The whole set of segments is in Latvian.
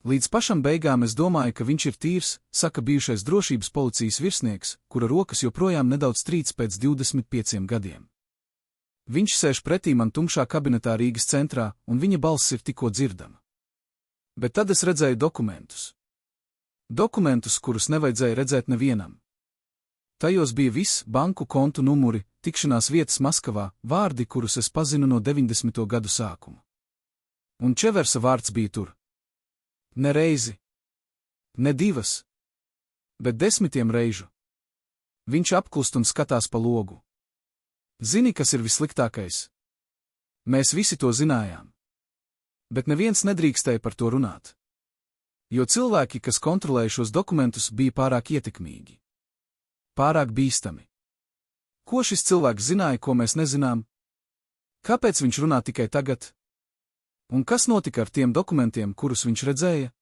Līdz pašam beigām es domāju, ka viņš ir tīrs, saka bijušais drošības policijas virsnieks, kura rokas joprojām nedaudz trīc pēc 25 gadiem. Viņš sēž pretī man tumšā kabinetā Rīgas centrā, un viņa balss ir tikko dzirdama. Bet tad es redzēju dokumentus. Dokumentus, kurus nevajadzēja redzēt nevienam. Tajos bija viss, banku kontu numuri, tikšanās vietas Maskavā, vārdi, kurus es pazinu no 90. gadu sākuma. Un Čeversa vārds bija tur. Ne reizi, ne divas, bet 10 reižu. Viņš apklust un skatās pa logu. Zini, kas ir vissliktākais? Mēs visi to zinājām. Bet neviens nedrīkstēja par to runāt. Jo cilvēki, kas kontrolēja šos dokumentus, bija pārāk ietekmīgi. Pārāk bīstami. Ko šis cilvēks zināja, ko mēs nezinām? Kāpēc viņš runā tikai tagad? Un kas notika ar tiem dokumentiem, kurus viņš redzēja?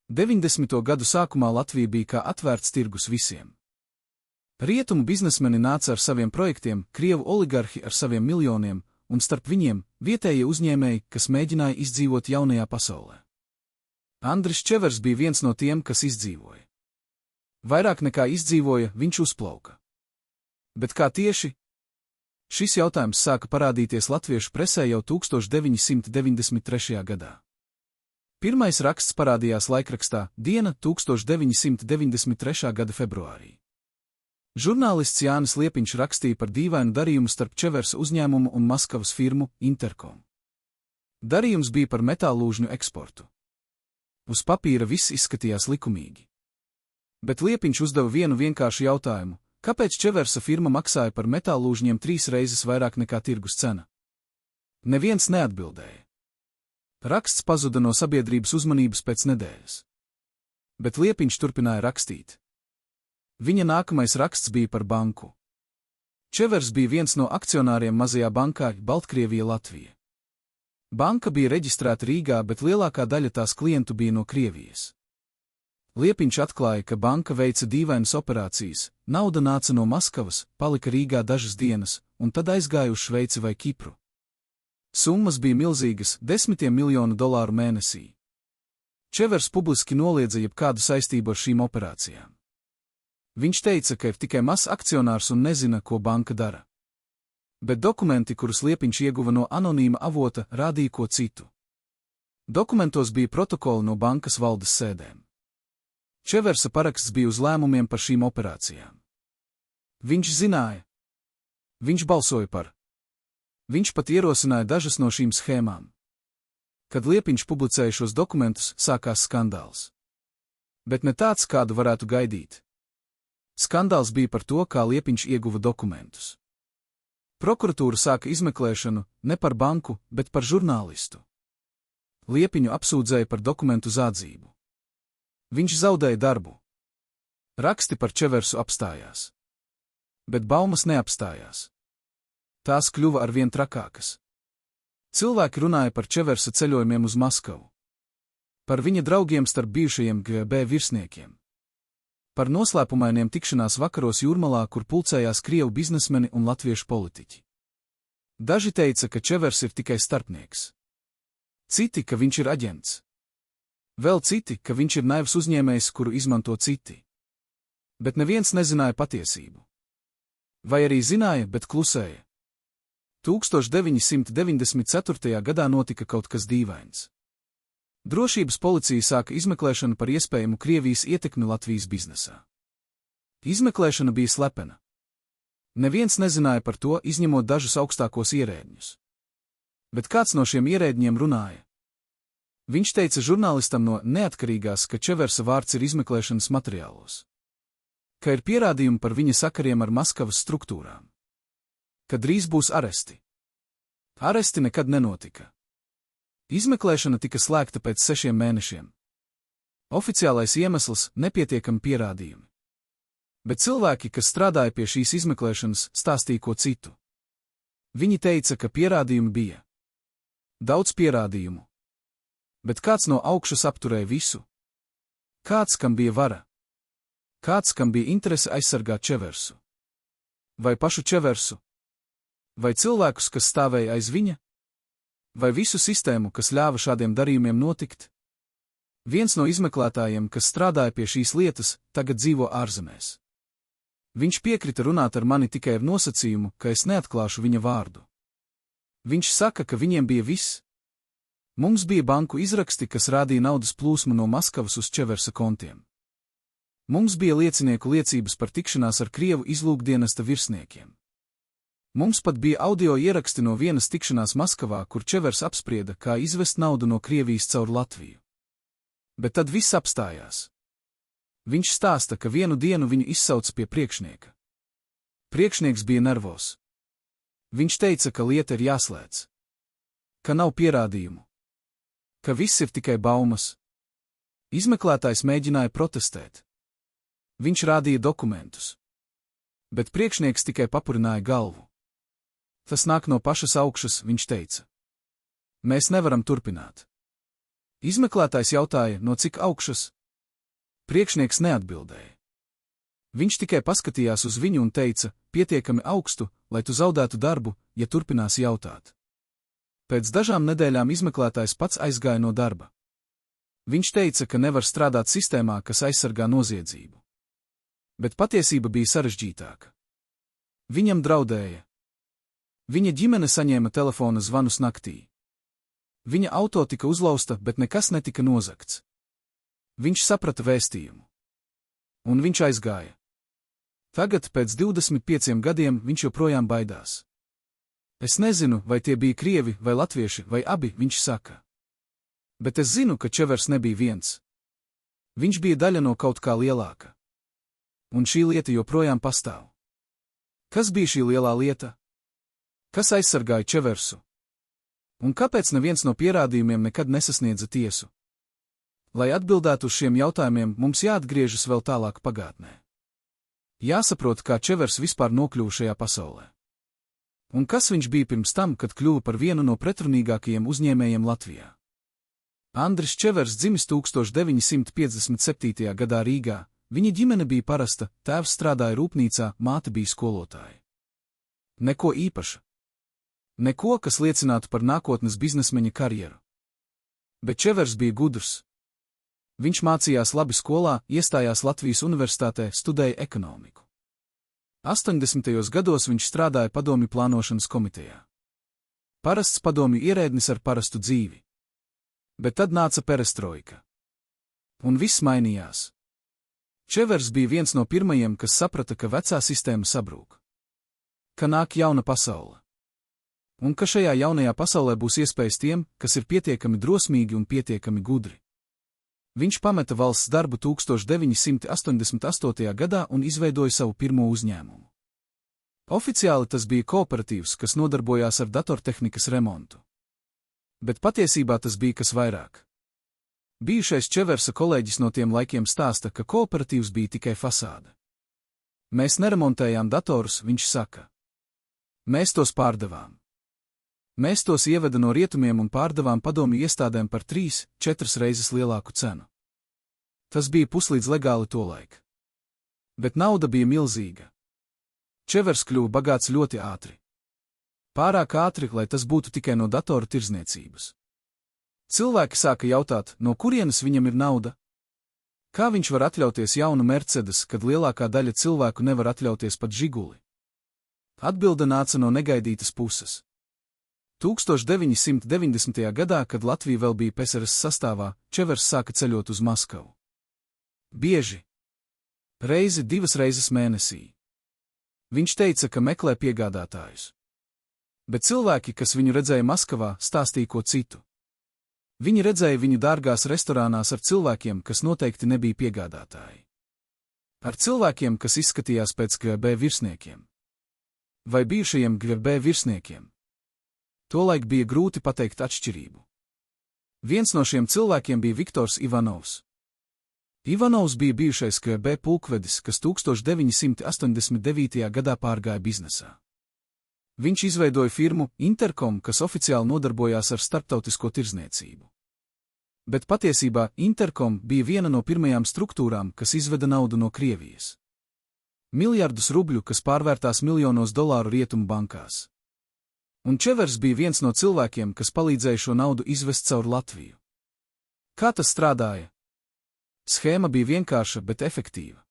90. gadu sākumā Latvija bija kā atvērts tirgus visiem. Rietumu biznesmeni nāca ar saviem projektiem, krievu oligarhi ar saviem miljoniem, un starp viņiem vietējie uzņēmēji, kas mēģināja izdzīvot jaunajā pasaulē. Andris Čevers bija viens no tiem, kas izdzīvoja. Vairāk nekā izdzīvoja, viņš uzplauka. Bet kā tieši? Šis jautājums sāka parādīties latviešu presē jau 1993. gadā. Pirmais raksts parādījās laikrakstā Diena 1993. gada februārī. Žurnālists Jānis Liepiņš rakstīja par dīvainu darījumu starp Čeversa uzņēmumu un Maskavas firmu Interkom. Darījums bija par metāllūžņu eksportu. Uz papīra viss izskatījās likumīgi. Bet Liepiņš uzdeva vienu vienkāršu jautājumu. Kāpēc Čeversa firma maksāja par metāllūžņiem 3 reizes vairāk nekā tirgus cena? Neviens neatbildēja. Raksts pazuda no sabiedrības uzmanības pēc nedēļas. Bet Liepiņš turpināja rakstīt. Viņa nākamais raksts bija par banku. Čevers bija viens no akcionāriem mazajā bankā Baltkrievija Latvija. Banka bija reģistrēta Rīgā, bet lielākā daļa tās klientu bija no Krievijas. Liepiņš atklāja, ka banka veica dīvainas operācijas, nauda nāca no Maskavas, palika Rīgā dažas dienas, un tad aizgāja uz Šveici vai Kipru. Summas bija milzīgas, $10 miljonu mēnesī. Čevers publiski noliedza jebkādu saistību ar šīm operācijām. Viņš teica, ka ir tikai mazs akcionārs un nezina, ko banka dara. Bet dokumenti, kurus Liepiņš ieguva no anonīma avota, rādīja ko citu. Dokumentos bija protokoli no bankas valdes sēdēm. Čeversa paraksts bija uz lēmumiem par šīm operācijām. Viņš zināja. Viņš balsoja par. Viņš pat ierosināja dažas no šīm schēmām. Kad Liepiņš publicēja šos dokumentus, sākās skandāls. Bet ne tāds, kādu varētu gaidīt. Skandāls bija par to, kā Liepiņš ieguva dokumentus. Prokuratūra sāka izmeklēšanu ne par banku, bet par žurnālistu. Liepiņu apsūdzēja par dokumentu zādzību. Viņš zaudēja darbu. Raksti par Čeversu apstājās. Bet baumas neapstājās. Tās kļuva arvien trakākas. Cilvēki runāja par Čeversa ceļojumiem uz Maskavu. Par viņa draugiem starp bijušajiem KGB virsniekiem. Par noslēpumainiem tikšanās vakaros Jūrmalā, kur pulcējās krievu biznesmeni un latviešu politiķi. Daži teica, ka Čevers ir tikai starpnieks. Citi, ka viņš ir aģents. Vēl citi, ka viņš ir naivs uzņēmējs, kuru izmanto citi. Bet neviens nezināja patiesību. Vai arī zināja, bet klusēja. 1994. gadā notika kaut kas dīvains. Drošības policija sāka izmeklēšanu par iespējamu Krievijas ietekmi Latvijas biznesā. Izmeklēšana bija slepena. Neviens nezināja par to, izņemot dažus augstākos ierēdņus. Bet kāds no šiem ierēdņiem runāja? Viņš teica žurnālistam no neatkarīgās, ka Čeversa vārds ir izmeklēšanas materiālos. Ka ir pierādījumi par viņa sakariem ar Maskavas struktūrām. Ka drīz būs aresti. Aresti nekad nenotika. Izmeklēšana tika slēgta pēc 6 mēnešiem. Oficiālais iemesls – nepietiekami pierādījumi. Bet cilvēki, kas strādāja pie šīs izmeklēšanas, stāstīja ko citu. Viņi teica, ka pierādījumi bija. Daudz pierādījumu. Bet kāds no augšas apturēja visu? Kāds, kam bija vara? Kāds, kam bija interese aizsargāt Čeversu? Vai pašu Čeversu? Vai cilvēkus, kas stāvēja aiz viņa? Vai visu sistēmu, kas ļāva šādiem darījumiem notikt? Viens no izmeklētājiem, kas strādāja pie šīs lietas, tagad dzīvo ārzemēs. Viņš piekrita runāt ar mani tikai ar nosacījumu, ka es neatklāšu viņa vārdu. Viņš saka, ka viņiem bija viss. Mums bija banku izraksti, kas rādīja naudas plūsmu no Maskavas uz Čeversa kontiem. Mums bija liecinieku liecības par tikšanās ar Krievu izlūkdienesta virsniekiem. Mums pat bija audio ieraksti no vienas tikšanās Maskavā, kur Čevers apsprieda, kā izvest naudu no Krievijas caur Latviju. Bet tad viss apstājās. Viņš stāsta, ka vienu dienu viņu izsauca pie priekšnieka. Priekšnieks bija nervos. Viņš teica, ka lieta ir jāslēdz. Ka nav pierādījumu. Ka viss ir tikai baumas. Izmeklētājs mēģināja protestēt. Viņš rādīja dokumentus. Bet priekšnieks tikai papurināja galvu. Tas nāk no pašas augšas, viņš teica. Mēs nevaram turpināt. Izmeklētājs jautāja, no cik augšas? Priekšnieks neatbildēja. Viņš tikai paskatījās uz viņu un teica, pietiekami augstu, lai tu zaudētu darbu, ja turpināsi jautāt. Pēc dažām nedēļām izmeklētājs pats aizgāja no darba. Viņš teica, ka nevar strādāt sistēmā, kas aizsargā noziedzību. Bet patiesība bija sarežģītāka. Viņam draudēja. Viņa ģimene saņēma telefona zvanus naktī. Viņa auto tika uzlausta, bet nekas netika nozagts. Viņš saprata vēstījumu. Un viņš aizgāja. Tagad, pēc 25 gadiem, viņš joprojām baidās. Es nezinu, vai tie bija krievi vai latvieši vai abi, viņš saka. Bet es zinu, ka Čevers nebija viens. Viņš bija daļa no kaut kā lielāka. Un šī lieta joprojām pastāv. Kas bija šī lielā lieta? Kas aizsargāja Čeversu? Un kāpēc neviens no pierādījumiem nekad nesasniedza tiesu? Lai atbildētu uz šiem jautājumiem, mums jāatgriežas vēl tālāk pagātnē. Jāsaprot, kā Čevers vispār nokļuva šajā pasaulē. Un kas viņš bija pirms tam, kad kļuva par vienu no pretrunīgākajiem uzņēmējiem Latvijā? Andris Čevers dzimis 1957. gadā Rīgā, viņa ģimene bija parasta, tēvs strādāja rūpnīcā, māte bija skolotāja. Neko īpaša. Neko, kas liecinātu par nākotnes biznesmeņa karjeru. Bet Čevers bija gudrs. Viņš mācījās labi skolā, iestājās Latvijas universitātē, studēja ekonomiku. 80. gados viņš strādāja padomju plānošanas komitejā. Parasts padomju ierēdnis ar parastu dzīvi. Bet tad nāca perestroika. Un viss mainījās. Čevers bija viens no pirmajiem, kas saprata, ka vecā sistēma sabrūk. Ka nāk jauna pasaule. Un ka šajā jaunajā pasaulē būs iespējas tiem, kas ir pietiekami drosmīgi un pietiekami gudri. Viņš pameta valsts darbu 1988. gadā un izveidoja savu pirmo uzņēmumu. Oficiāli tas bija kooperatīvs, kas nodarbojās ar datortehnikas remontu. Bet patiesībā tas bija kas vairāk. Bijušais Čeversa kolēģis no tiem laikiem stāsta, ka kooperatīvs bija tikai fasāde. Mēs neremontējām datorus, viņš saka. Mēs tos pārdevām. Mēs tos ieveda no rietumiem un pārdevām padomju iestādēm par 3-4 reizes lielāku cenu. Tas bija puslīdz legāli tolaik. Bet nauda bija milzīga. Čevers kļuva bagāts ļoti ātri. Pārāk ātri, lai tas būtu tikai no datoru tirdzniecības. Cilvēki sāka jautāt, no kurienes viņam ir nauda? Kā viņš var atļauties jaunu Mercedes, kad lielākā daļa cilvēku nevar atļauties pat Žiguli? Atbilde nāca no negaidītas puses. 1990. gadā, kad Latvija vēl bija PSRS sastāvā, Čevers sāka ceļot uz Maskavu. Bieži. Reizi 2 reizes mēnesī. Viņš teica, ka meklē piegādātājus. Bet cilvēki, kas viņu redzēja Maskavā, stāstīja ko citu. Viņi redzēja viņu dārgās restorānās ar cilvēkiem, kas noteikti nebija piegādātāji. Ar cilvēkiem, kas izskatījās pēc GVB virsniekiem. Vai bijušajiem GVB virsniekiem. Tolaik bija grūti pateikt atšķirību. Viens no šiem cilvēkiem bija Viktors Ivanovs. Ivanovs bija bijušais KGB pulkvedis, kas 1989. gadā pārgāja biznesā. Viņš izveidoja firmu Interkom, kas oficiāli nodarbojās ar starptautisko tirdzniecību. Bet patiesībā Interkom bija viena no pirmajām struktūrām, kas izveda naudu no Krievijas. Miljardus rubļu, kas pārvērtās miljonos dolāru rietumu bankās. Un Čevers bija viens no cilvēkiem, kas palīdzēja šo naudu izvest caur Latviju. Kā tas strādāja? Schēma bija vienkārša, bet efektīva.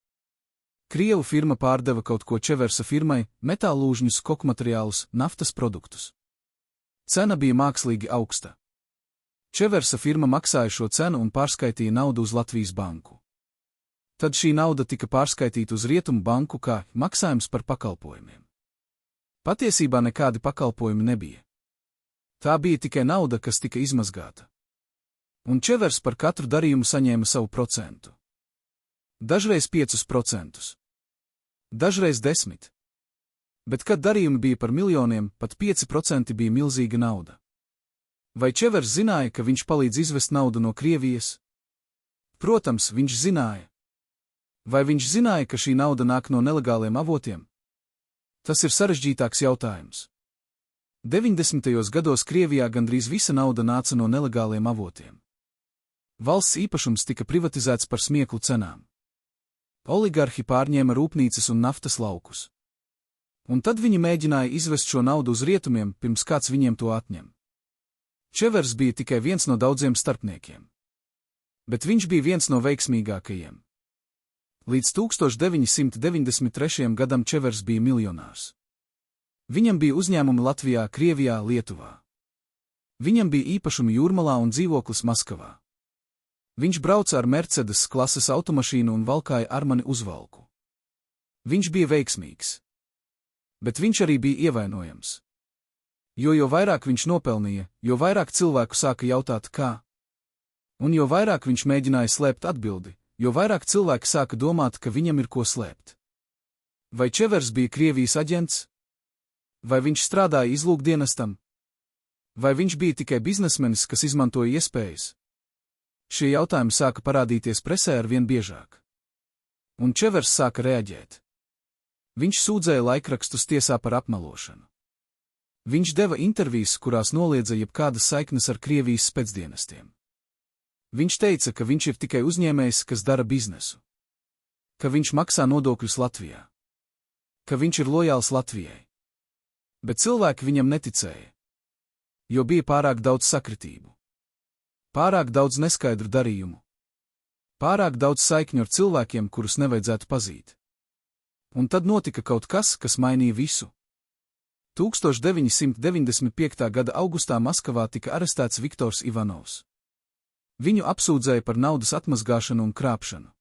Krievu firma pārdeva kaut ko Čeversa firmai, metālūžņus, kokmateriālus, naftas produktus. Cena bija mākslīgi augsta. Čeversa firma maksāja šo cenu un pārskaitīja naudu uz Latvijas banku. Tad šī nauda tika pārskaitīta uz Rietumu banku kā maksājums par pakalpojumiem. Patiesībā nekādi pakalpojumi nebija. Tā bija tikai nauda, kas tika izmazgāta. Un Čevers par katru darījumu saņēma savu procentu. Dažreiz 5%. Dažreiz 10%. Bet, kad darījumi bija par miljoniem, pat 5% bija milzīga nauda. Vai Čevers zināja, ka viņš palīdz izvest naudu no Krievijas? Protams, viņš zināja. Vai viņš zināja, ka šī nauda nāk no nelegāliem avotiem? Tas ir sarežģītāks jautājums. 90. gados Krievijā gandrīz visa nauda nāca no nelegāliem avotiem. Valsts īpašums tika privatizēts par smieklu cenām. Oligarhi pārņēma rūpnīcas un naftas laukus. Un tad viņi mēģināja izvest šo naudu uz rietumiem, pirms kāds viņiem to atņem. Čevers bija tikai viens no daudziem starpniekiem. Bet viņš bija viens no veiksmīgākajiem. Līdz 1993. gadam Čevers bija miljonārs. Viņam bija uzņēmumi Latvijā, Krievijā, Lietuvā. Viņam bija īpašumi Jūrmalā un dzīvoklis Maskavā. Viņš brauca ar Mercedes klases automašīnu un valkāja Armani uzvalku. Viņš bija veiksmīgs. Bet viņš arī bija ievainojams. Jo vairāk viņš nopelnīja, jo vairāk cilvēku sāka jautāt, kā. Un jo vairāk viņš mēģināja slēpt atbildi, jo vairāk cilvēki sāka domāt, ka viņam ir ko slēpt. Vai Čevers bija Krievijas aģents? Vai viņš strādāja izlūkdienestam? Vai viņš bija tikai biznesmenis, kas izmantoja iespējas? Šie jautājumi sāka parādīties presē arvien biežāk. Un Čevers sāka reaģēt. Viņš sūdzēja laikrakstus tiesā par apmelošanu. Viņš deva intervijas, kurās noliedza jebkādas saiknes ar Krievijas spēcdienestiem. Viņš teica, ka viņš ir tikai uzņēmējs, kas dara biznesu. Ka viņš maksā nodokļus Latvijā. Ka viņš ir lojāls Latvijai. Bet cilvēki viņam neticēja. Jo bija pārāk daudz sakritību. Pārāk daudz neskaidru darījumu. Pārāk daudz saikņu ar cilvēkiem, kurus nevajadzētu pazīt. Un tad notika kaut kas, kas mainīja visu. 1995. gada augustā Maskavā tika arestēts Viktors Ivanovs. Viņu apsūdzēja par naudas atmazgāšanu un krāpšanu.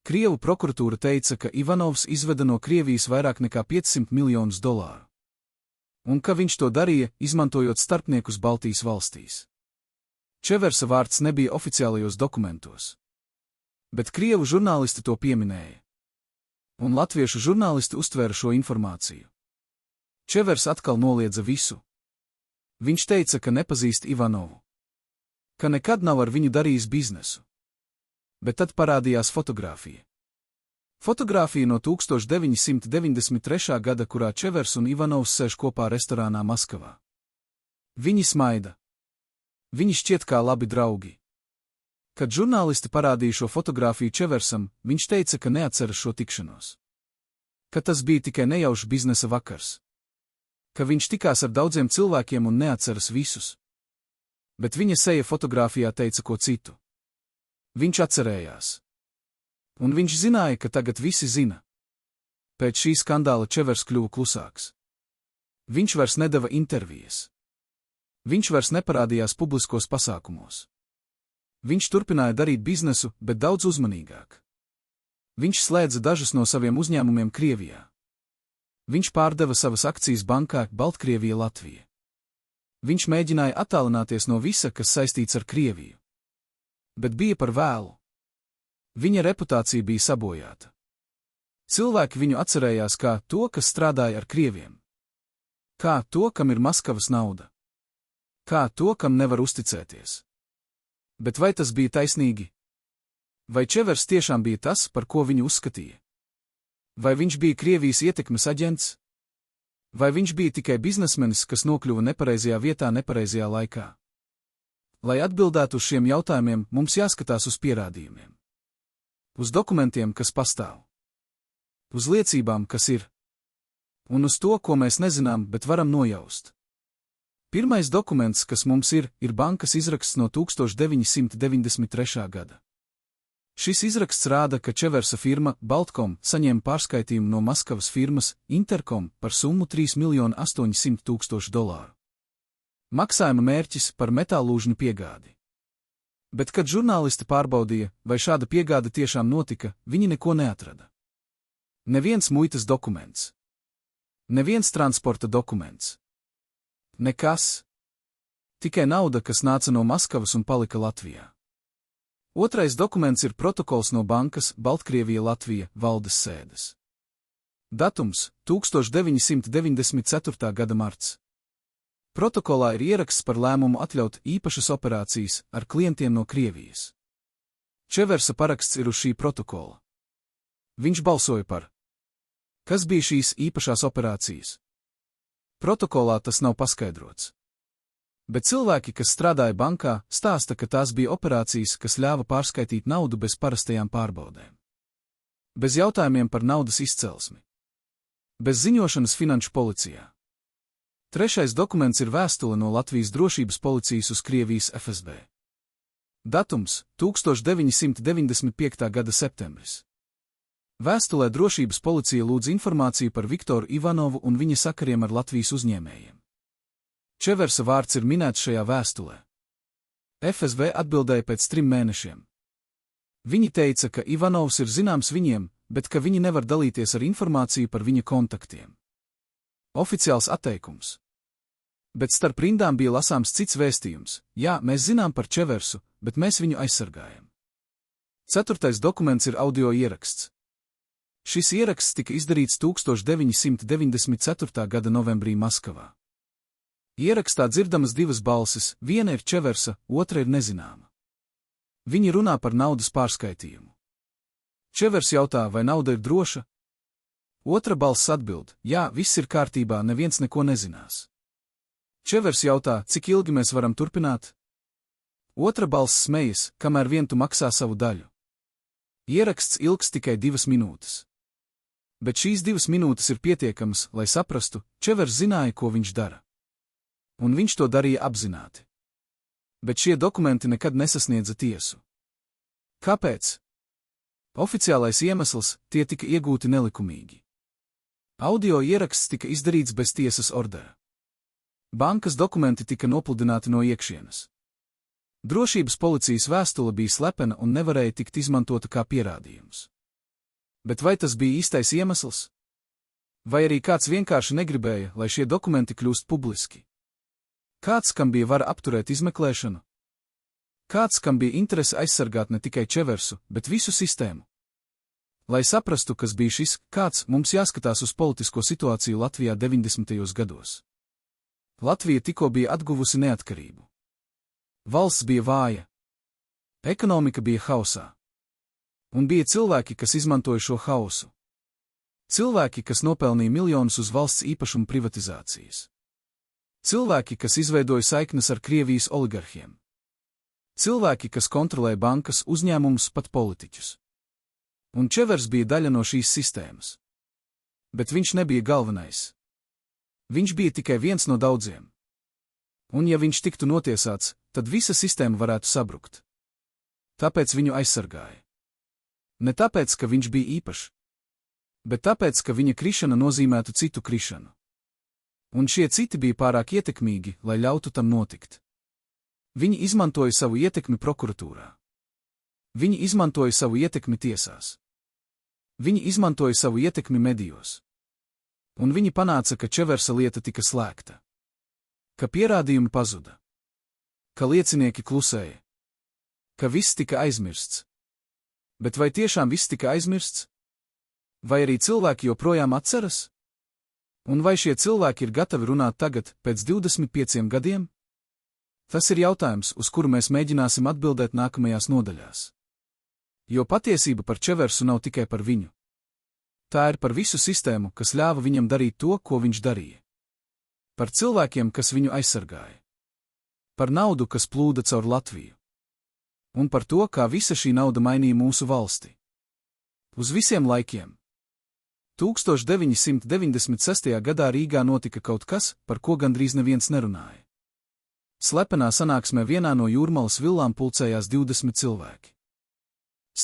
Krievu prokuratūra teica, ka Ivanovs izveda no Krievijas vairāk nekā $500 miljonus. Un ka viņš to darīja, izmantojot starpniekus Baltijas valstīs. Čeversa vārds nebija oficiālajos dokumentos. Bet krievu žurnālisti to pieminēja. Un latviešu žurnālisti uztvēra šo informāciju. Čevers atkal noliedza visu. Viņš teica, ka nepazīst Ivanovu. Ka nekad nav ar viņu darījis biznesu. Bet tad parādījās fotogrāfija. Fotogrāfija no 1993. gada, kurā Čevers un Ivanovs sēž kopā restorānā Maskavā. Viņi smaida. Viņi šķiet kā labi draugi. Kad žurnālisti parādīja šo fotogrāfiju Čeversam, viņš teica, ka neatceras šo tikšanos. Ka tas bija tikai nejaušs biznesa vakars. Ka viņš tikās ar daudziem cilvēkiem un neatceras visus. Bet viņa seja fotogrāfijā teica ko citu. Viņš atcerējās. Un viņš zināja, ka tagad visi zina. Pēc šī skandāla Čevers kļuva klusāks. Viņš vairs nedeva intervijas. Viņš vairs neparādījās publiskos pasākumos. Viņš turpināja darīt biznesu, bet daudz uzmanīgāk. Viņš slēdza dažus no saviem uzņēmumiem Krievijā. Viņš pārdeva savas akcijas bankā Baltkrievija Latvija. Viņš mēģināja attālināties no visa, kas saistīts ar Krieviju. Bet bija par vēlu. Viņa reputācija bija sabojāta. Cilvēki viņu atcerējās kā to, kas strādāja ar krieviem. Kā to, kam ir Maskavas nauda. Kā to, kam nevar uzticēties. Bet vai tas bija taisnīgi? Vai Čevers tiešām bija tas, par ko viņu uzskatīja? Vai viņš bija Krievijas ietekmes aģents? Vai viņš bija tikai biznesmenis, kas nokļuva nepareizajā vietā nepareizajā laikā? Lai atbildētu uz šiem jautājumiem, mums jāskatās uz pierādījumiem. Uz dokumentiem, kas pastāv. Uz liecībām, kas ir. Un uz to, ko mēs nezinām, bet varam nojaust. Pirmais dokuments, kas mums ir bankas izraksts no 1993. gada. Šis izraksts rāda, ka Čeversa firma Baltcom saņēma pārskaitījumu no Maskavas firmas Intercom par summu $3,800,000. Maksājuma mērķis par metāllūžņu piegādi. Bet, kad žurnālisti pārbaudīja, vai šāda piegāde tiešām notika, viņi neko neatrada. Neviens muitas dokuments. Neviens transporta dokuments. Nekas. Tikai nauda, kas nāca no Maskavas un palika Latvijā. Otrais dokuments ir protokols no bankas Baltkrievija-Latvija valdes sēdes. Datums – 1994. gada marts. Protokolā ir ieraksts par lēmumu atļaut īpašas operācijas ar klientiem no Krievijas. Čeversa paraksts ir uz šī protokola. Viņš balsoja par. Kas bija šīs īpašās operācijas? Protokolā tas nav paskaidrots. Bet cilvēki, kas strādāja bankā, stāsta, ka tās bija operācijas, kas ļāva pārskaitīt naudu bez parastajām pārbaudēm. Bez jautājumiem par naudas izcelsmi. Bez ziņošanas finanšu policijā. Trešais dokuments ir vēstule no Latvijas drošības policijas uz Krievijas FSB. Datums – 1995. gada septembris. Vēstulē drošības policija lūdz informāciju par Viktoru Ivanovu un viņa sakariem ar Latvijas uzņēmējiem. Čeversa vārds ir minēts šajā vēstulē. FSB atbildēja pēc 3 mēnešiem. Viņi teica, ka Ivanovs ir zināms viņiem, bet ka viņi nevar dalīties ar informāciju par viņa kontaktiem. Oficiāls atteikums. Bet starp rindām bija lasāms cits vēstījums: jā, mēs zinām par Čeversu, bet mēs viņu aizsargājam. Ceturtais dokuments ir audio ieraksts. Šis ieraksts tika izdarīts 1994. gada novembrī Maskavā. Ierakstā dzirdamas 2 balsis, viena ir Čeversa, otra ir nezināma. Viņi runā par naudas pārskaitījumu. Čevers jautā, vai nauda ir droša? Otra balss atbild: jā, viss ir kārtībā, neviens neko nezinās. Čevers jautā, cik ilgi mēs varam turpināt? Otra balss smejas, kamēr vien tu maksā savu daļu. Ieraksts ilgs tikai 2 minūtes. Bet šīs 2 minūtes ir pietiekamas, lai saprastu, Čevers zināja, ko viņš dara. Un viņš to darīja apzināti. Bet šie dokumenti nekad nesasniedza tiesu. Kāpēc? Oficiālais iemesls – tie tika iegūti nelikumīgi. Audio ieraksts tika izdarīts bez tiesas ordera. Bankas dokumenti tika nopludināti no iekšienes. Drošības policijas vēstule bija slepena un nevarēja tikt izmantota kā pierādījums. Bet vai tas bija īstais iemesls? Vai arī kāds vienkārši negribēja, lai šie dokumenti kļūst publiski? Kāds, kam bija vara apturēt izmeklēšanu? Kāds, kam bija interese aizsargāt ne tikai Čeversu, bet visu sistēmu? Lai saprastu, kas bija šis kāds, mums jāskatās uz politisko situāciju Latvijā 90. gados. Latvija tikko bija atguvusi neatkarību. Valsts bija vāja. Ekonomika bija hausā. Un bija cilvēki, kas izmantoja šo hausu. Cilvēki, kas nopelnīja miljonus uz valsts īpašumu privatizācijas. Cilvēki, kas izveidoja saiknes ar Krievijas oligarhiem. Cilvēki, kas kontrolēja bankas, uzņēmumus, pat politiķus. Un Čevers bija daļa no šīs sistēmas. Bet viņš nebija galvenais. Viņš bija tikai viens no daudziem. Un ja viņš tiktu notiesāts, tad visa sistēma varētu sabrukt. Tāpēc viņu aizsargāja. Ne tāpēc, ka viņš bija īpašs, bet tāpēc, ka viņa krišana nozīmētu citu krišanu. Un šie citi bija pārāk ietekmīgi, lai ļautu tam notikt. Viņi izmantoja savu ietekmi prokuratūrā. Viņi izmantoja savu ietekmi tiesās. Viņi izmantoja savu ietekmi medijos. Un viņi panāca, ka Čeversa lieta tika slēgta. Ka pierādījumi pazuda. Ka liecinieki klusēja. Ka viss tika aizmirsts. Bet vai tiešām viss tika aizmirsts? Vai arī cilvēki joprojām atceras? Un vai šie cilvēki ir gatavi runāt tagad, pēc 25 gadiem? Tas ir jautājums, uz kuru mēs mēģināsim atbildēt nākamajās nodaļās. Jo patiesība par Čeversu nav tikai par viņu. Tā ir par visu sistēmu, kas ļāva viņam darīt to, ko viņš darīja. Par cilvēkiem, kas viņu aizsargāja. Par naudu, kas plūda caur Latviju. Un par to, kā visa šī nauda mainīja mūsu valsti. Uz visiem laikiem. 1996. gadā Rīgā notika kaut kas, par ko gandrīz neviens nerunāja. Slepenā sanāksmē vienā no Jūrmalas villām pulcējās 20 cilvēki.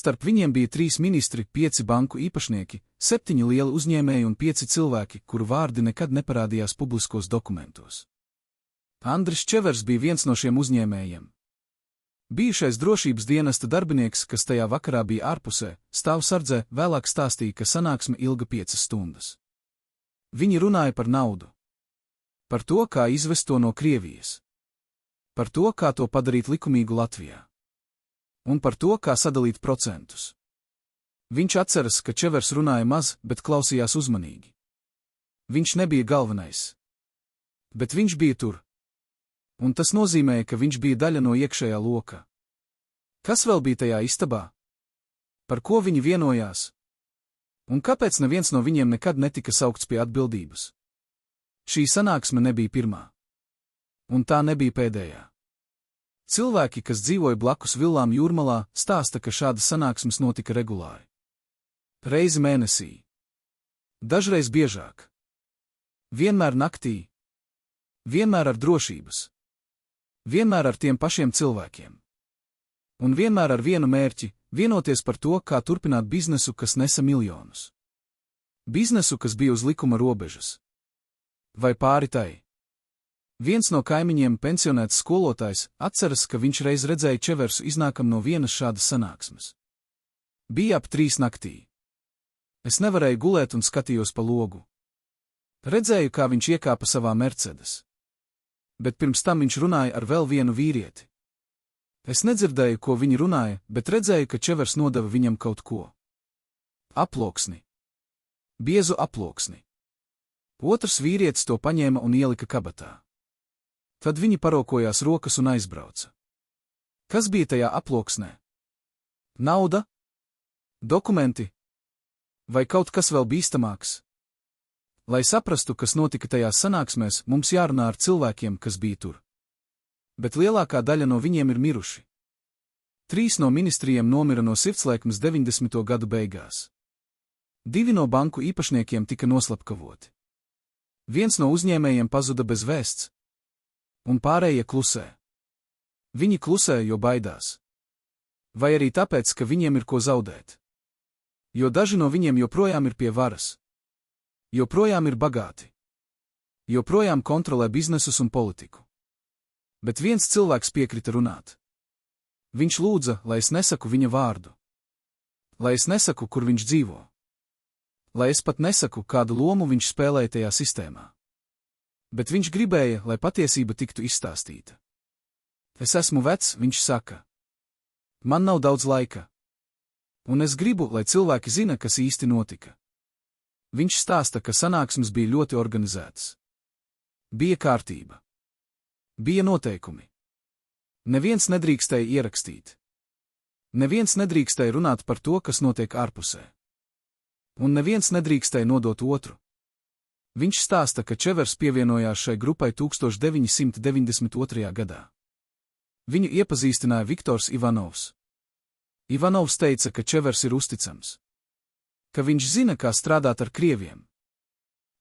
Starp viņiem bija 3 ministri, 5 banku īpašnieki, 7 lieli uzņēmēji un 5 cilvēki, kuru vārdi nekad neparādījās publiskos dokumentos. Andris Čevers bija viens no šiem uzņēmējiem. Bijušais drošības dienesta darbinieks, kas tajā vakarā bija ārpusē, stāv sardzē, vēlāk stāstīja, ka sanāksme ilga 5 stundas. Viņi runāja par naudu. Par to, kā izvest to no Krievijas. Par to, kā to padarīt likumīgu Latvijā. Un par to, kā sadalīt procentus. Viņš atceras, ka Čevers runāja maz, bet klausījās uzmanīgi. Viņš nebija galvenais. Bet viņš bija tur. Un tas nozīmēja, ka viņš bija daļa no iekšējā loka. Kas vēl bija tajā istabā? Par ko viņi vienojās? Un kāpēc neviens no viņiem nekad netika saukts pie atbildības? Šī sanāksme nebija pirmā. Un tā nebija pēdējā. Cilvēki, kas dzīvoja blakus villām Jūrmalā, stāsta, ka šādas sanāksmes notika regulāri. Reizi mēnesī. Dažreiz biežāk. Vienmēr naktī. Vienmēr ar drošības. Vienmēr ar tiem pašiem cilvēkiem. Un vienmēr ar vienu mērķi – vienoties par to, kā turpināt biznesu, kas nesa miljonus. Biznesu, kas bija uz likuma robežas. Vai pāri tai. Viens no kaimiņiem, pensionēts skolotājs, atceras, ka viņš reiz redzēja Čeversu iznākam no vienas šādas sanāksmes. Bija ap 3 naktī. Es nevarēju gulēt un skatījos pa logu. Redzēju, kā viņš iekāpa savā Mercedes. Bet pirms tam viņš runāja ar vēl vienu vīrieti. Es nedzirdēju, ko viņi runāja, bet redzēju, ka Čevers nodeva viņam kaut ko. Aploksni. Biezu aploksni. Otrs vīrietis to paņēma un ielika kabatā. Tad viņi parokojās rokas un aizbrauca. Kas bija tajā aploksnē? Nauda? Dokumenti? Vai kaut kas vēl bīstamāks? Lai saprastu, kas notika tajās sanāksmēs, mums jārunā ar cilvēkiem, kas bija tur. Bet lielākā daļa no viņiem ir miruši. 3 no ministrijiem nomira no sirdslēkmes 90. gadu beigās. 2 no banku īpašniekiem tika noslapkavoti. 1 no uzņēmējiem pazuda bez vēsts. Un pārējie klusē. Viņi klusē, jo baidās. Vai arī tāpēc, ka viņiem ir ko zaudēt. Jo daži no viņiem joprojām ir pie varas. Joprojām ir bagāti. Joprojām kontrolē biznesus un politiku. Bet viens cilvēks piekrita runāt. Viņš lūdza, lai es nesaku viņa vārdu. Lai es nesaku, kur viņš dzīvo. Lai es pat nesaku, kādu lomu viņš spēlēja tajā sistēmā. Bet viņš gribēja, lai patiesība tiktu izstāstīta. Es esmu vecs, viņš saka. Man nav daudz laika. Un es gribu, lai cilvēki zina, kas īsti notika. Viņš stāsta, ka sanāksmes bija ļoti organizētas. Bija kārtība. Bija noteikumi. Neviens nedrīkstēja ierakstīt. Neviens nedrīkstēja runāt par to, kas notiek ārpusē. Un neviens nedrīkstēja nodot otru. Viņš stāsta, ka Čevers pievienojās šai grupai 1992. gadā. Viņu iepazīstināja Viktors Ivanovs. Ivanovs teica, ka Čevers ir uzticams. Ka viņš zina, kā strādāt ar krieviem.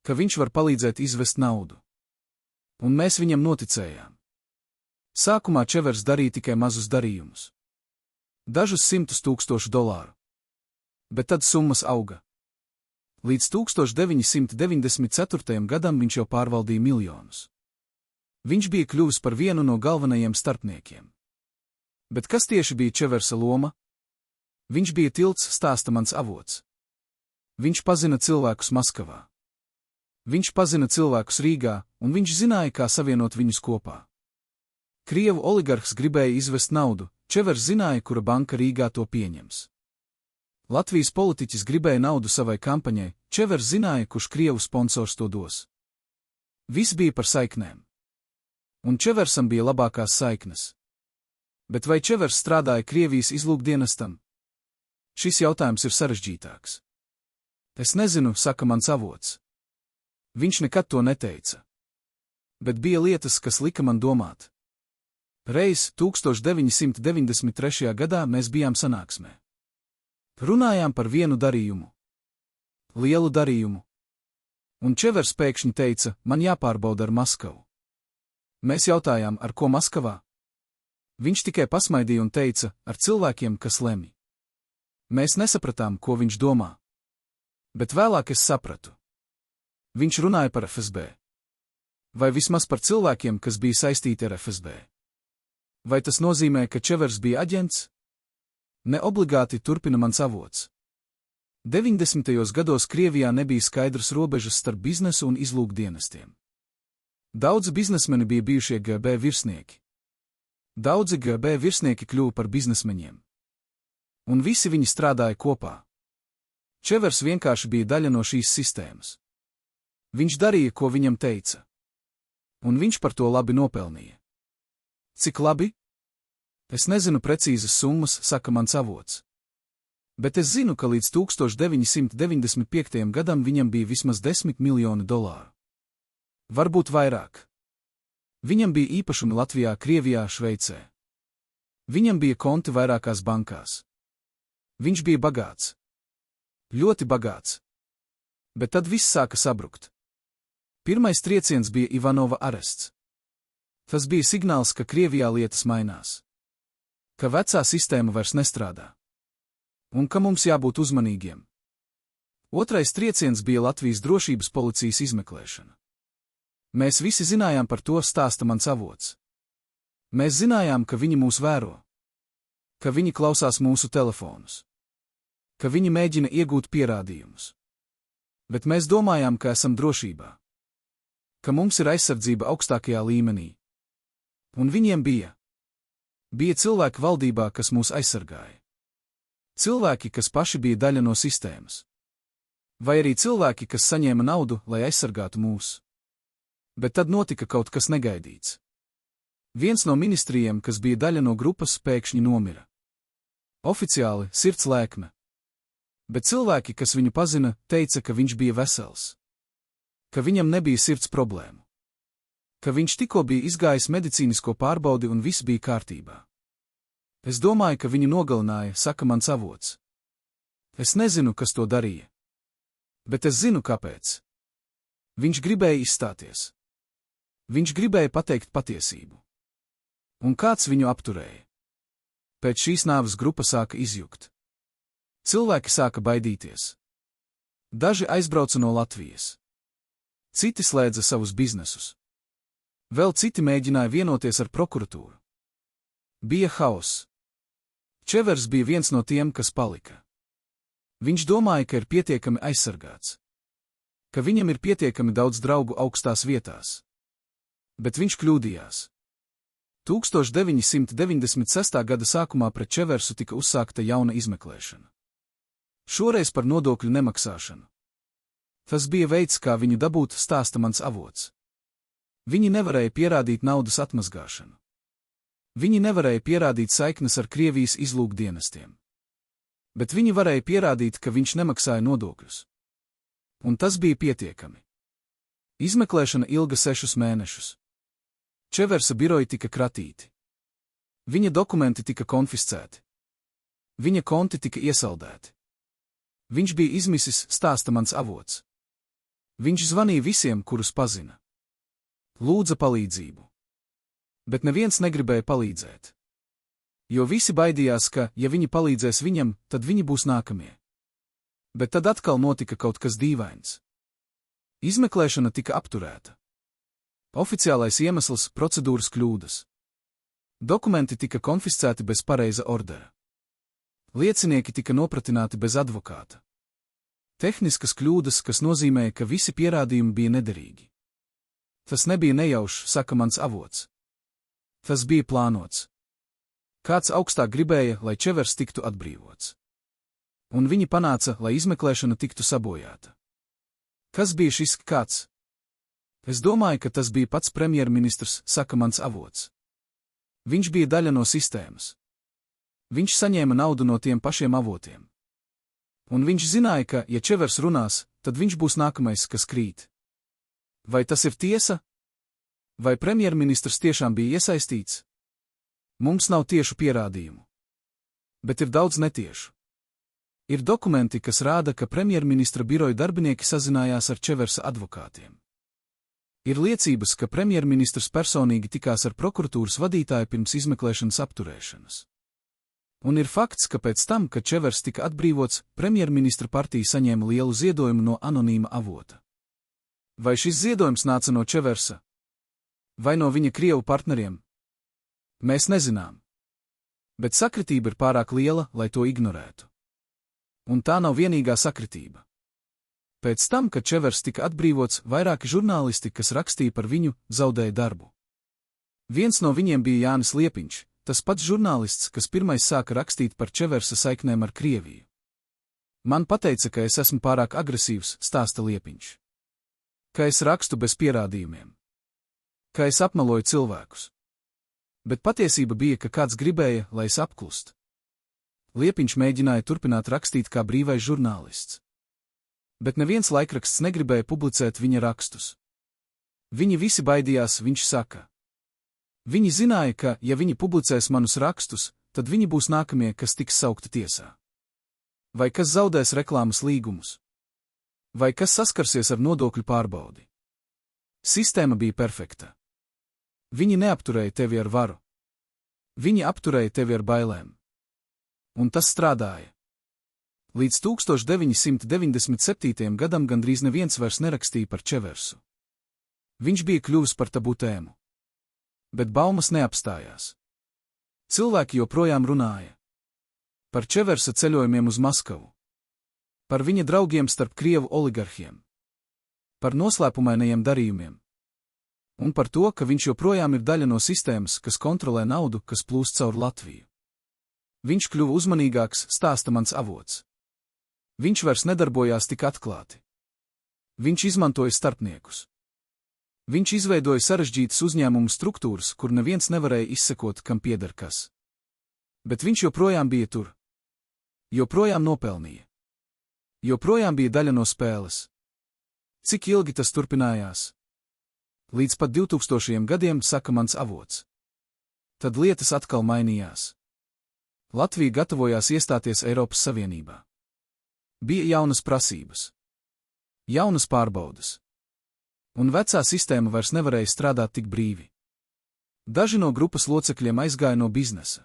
Ka viņš var palīdzēt izvest naudu. Un mēs viņam noticējām. Sākumā Čevers darīja tikai mazus darījumus. Dažus $100,000. Bet tad summas auga. Līdz 1994. gadam viņš jau pārvaldīja miljonus. Viņš bija kļuvis par vienu no galvenajiem starpniekiem. Bet kas tieši bija Čeversa loma? Viņš bija tilts, stāsta mans avots. Viņš pazina cilvēkus Maskavā. Viņš pazina cilvēkus Rīgā, un viņš zināja, kā savienot viņus kopā. Krievu oligarhs gribēja izvest naudu, Čevers zināja, kura banka Rīgā to pieņems. Latvijas politiķis gribēja naudu savai kampaņai, Čevers zināja, kurš Krievu sponsors to dos. Viss bija par saiknēm. Un Čeversam bija labākās saiknes. Bet vai Čevers strādāja Krievijas izlūkdienestam? Šis jautājums ir sarežģītāks. Es nezinu, saka mans avots. Viņš nekad to neteica. Bet bija lietas, kas lika man domāt. Reiz 1993. gadā mēs bijām sanāksmē. Runājām par vienu darījumu. Lielu darījumu. Un Čevers pēkšņi teica, man jāpārbauda ar Maskavu. Mēs jautājām, ar ko Maskavā? Viņš tikai pasmaidīja un teica, ar cilvēkiem, kas lemj. Mēs nesapratām, ko viņš domā. Bet vēlāk es sapratu. Viņš runāja par FSB. Vai vismaz par cilvēkiem, kas bija saistīti ar FSB. Vai tas nozīmē, ka Čevers bija aģents? Ne obligāti, turpina mans avots. 90. gados Krievijā nebija skaidras robežas starp biznesu un izlūkdienestiem. Daudzi biznesmeni bija bijušie GB virsnieki. Daudzi GB virsnieki kļuva par biznesmeņiem. Un visi viņi strādāja kopā. Čevers vienkārši bija daļa no šīs sistēmas. Viņš darīja, ko viņam teica. Un viņš par to labi nopelnīja. Cik labi? Es nezinu precīzas summas, saka mans avots. Bet es zinu, ka līdz 1995. gadam viņam bija vismaz $10 miljoni. Varbūt vairāk. Viņam bija īpašumi Latvijā, Krievijā, Šveicē. Viņam bija konti vairākās bankās. Viņš bija bagāts. Ļoti bagāts. Bet tad viss sāka sabrukt. Pirmais trieciens bija Ivanova arests. Tas bija signāls, ka Krievijā lietas mainās. Ka vecā sistēma vairs nestrādā. Un ka mums jābūt uzmanīgiem. Otrais trieciens bija Latvijas drošības policijas izmeklēšana. Mēs visi zinājām par to, stāsta mans avots. Mēs zinājām, ka viņi mūs vēro. Ka viņi klausās mūsu telefonus. Ka viņi mēģina iegūt pierādījumus. Bet mēs domājām, ka esam drošībā. Ka mums ir aizsardzība augstākajā līmenī. Un viņiem bija. Bija cilvēki valdībā, kas mūs aizsargāja. Cilvēki, kas paši bija daļa no sistēmas. Vai arī cilvēki, kas saņēma naudu, lai aizsargātu mūs. Bet tad notika kaut kas negaidīts. Viens no ministrijiem, kas bija daļa no grupas, pēkšņi nomira. Oficiāli sirds lēkme. Bet cilvēki, kas viņu pazina, teica, ka viņš bija vesels. Ka viņam nebija sirds problēmu. Ka viņš tikko bija izgājis medicīnisko pārbaudi un viss bija kārtībā. Es domāju, ka viņu nogalināja, saka mans avots. Es nezinu, kas to darīja. Bet es zinu, kāpēc. Viņš gribēja izstāties. Viņš gribēja pateikt patiesību. Un kāds viņu apturēja? Pēc šīs nāves grupa sāka izjukt. Cilvēki sāka baidīties. Daži aizbrauca no Latvijas. Citi slēdza savus biznesus. Vēl citi mēģināja vienoties ar prokuratūru. Bija hauss. Čevers bija viens no tiem, kas palika. Viņš domāja, ka ir pietiekami aizsargāts. Ka viņam ir pietiekami daudz draugu augstās vietās. Bet viņš kļūdījās. 1996. gada sākumā pret Čeversu tika uzsākta jauna izmeklēšana. Šoreiz par nodokļu nemaksāšanu. Tas bija veids, kā viņu dabūt, stāsta mans avots. Viņi nevarēja pierādīt naudas atmazgāšanu. Viņi nevarēja pierādīt saiknes ar Krievijas izlūkdienestiem. Bet viņi varēja pierādīt, ka viņš nemaksāja nodokļus. Un tas bija pietiekami. Izmeklēšana ilga 6 mēnešus. Čeversa biroji tika kratīti. Viņa dokumenti tika konfiscēti. Viņa konti tika iesaldēti. Viņš bija izmisis, stāsta mans avots. Viņš zvanīja visiem, kurus pazina. Lūdza palīdzību. Bet neviens negribēja palīdzēt. Jo visi baidījās, ka, ja viņi palīdzēs viņam, tad viņi būs nākamie. Bet tad atkal notika kaut kas dīvains. Izmeklēšana tika apturēta. Oficiālais iemesls – procedūras kļūdas. Dokumenti tika konfiscēti bez pareiza ordera. Liecinieki tika nopratināti bez advokāta. Tehniskas kļūdas, kas nozīmēja, ka visi pierādījumi bija nederīgi. Tas nebija nejaušs, saka mans avots. Tas bija plānots. Kāds augstāk gribēja, lai Čevers tiktu atbrīvots. Un viņi panāca, lai izmeklēšana tiktu sabojāta. Kas bija šis kāds? Es domāju, ka tas bija pats premjerministrs, saka mans avots. Viņš bija daļa no sistēmas. Viņš saņēma naudu no tiem pašiem avotiem. Un viņš zināja, ka, ja Čevers runās, tad viņš būs nākamais, kas krīt. Vai tas ir tiesa? Vai premjerministrs tiešām bija iesaistīts? Mums nav tiešu pierādījumu. Bet ir daudz netiešu. Ir dokumenti, kas rāda, ka premjerministra biroja darbinieki sazinājās ar Čeversa advokātiem. Ir liecības, ka premjerministrs personīgi tikās ar prokuratūras vadītāju pirms izmeklēšanas apturēšanas. Un ir fakts, ka pēc tam, kad Čevers tika atbrīvots, premjerministra partija saņēma lielu ziedojumu no anonīma avota. Vai šis ziedojums nāca no Čeversa? Vai no viņa Krievu partneriem? Mēs nezinām. Bet sakritība ir pārāk liela, lai to ignorētu. Un tā nav vienīgā sakritība. Pēc tam, kad Čevers tika atbrīvots, vairāki žurnālisti, kas rakstīja par viņu, zaudēja darbu. Viens no viņiem bija Jānis Liepiņš, tas pats žurnālists, kas pirmais sāka rakstīt par Čeversa saiknēm ar Krieviju. Man pateica, ka es esmu pārāk agresīvs, stāsta Liepiņš. Ka es rakstu bez pierādījumiem. Ka es apmeloju cilvēkus. Bet patiesība bija, ka kāds gribēja, lai es apklust. Liepiņš mēģināja turpināt rakstīt kā brīvais žurnālists. Bet neviens laikraksts negribēja publicēt viņa rakstus. Viņi visi baidījās, viņš saka. Viņi zināja, ka, ja viņi publicēs manus rakstus, tad viņi būs nākamie, kas tiks saukti tiesā. Vai kas zaudēs reklāmas līgumus? Vai kas saskarsies ar nodokļu pārbaudi? Sistēma bija perfekta. Viņi neapturēja tevi ar varu. Viņi apturēja tevi ar bailēm. Un tas strādāja. Līdz 1997. gadam gandrīz neviens vairs nerakstīja par Čeversu. Viņš bija kļuvis par tabu tēmu. Bet baumas neapstājās. Cilvēki joprojām runāja. Par Čeversa ceļojumiem uz Maskavu. Par viņa draugiem starp Krievu oligarhiem. Par noslēpumainajiem darījumiem. Un par to, ka viņš joprojām ir daļa no sistēmas, kas kontrolē naudu, kas plūst caur Latviju. Viņš kļuva uzmanīgāks, stāsta mans avots. Viņš vairs nedarbojās tik atklāti. Viņš izmantoja starpniekus. Viņš izveidoja sarežģītas uzņēmumu struktūras, kur neviens nevarēja izsekot, kam pieder kas. Bet viņš joprojām bija tur. Joprojām nopelnīja. Joprojām bija daļa no spēles. Cik ilgi tas turpinājās? Līdz pat 2000 gadiem, saka mans avots. Tad lietas atkal mainījās. Latvija gatavojās iestāties Eiropas Savienībā. Bija jaunas prasības. Jaunas pārbaudas. Un vecā sistēma vairs nevarēja strādāt tik brīvi. Daži no grupas locekļiem aizgāja no biznesa.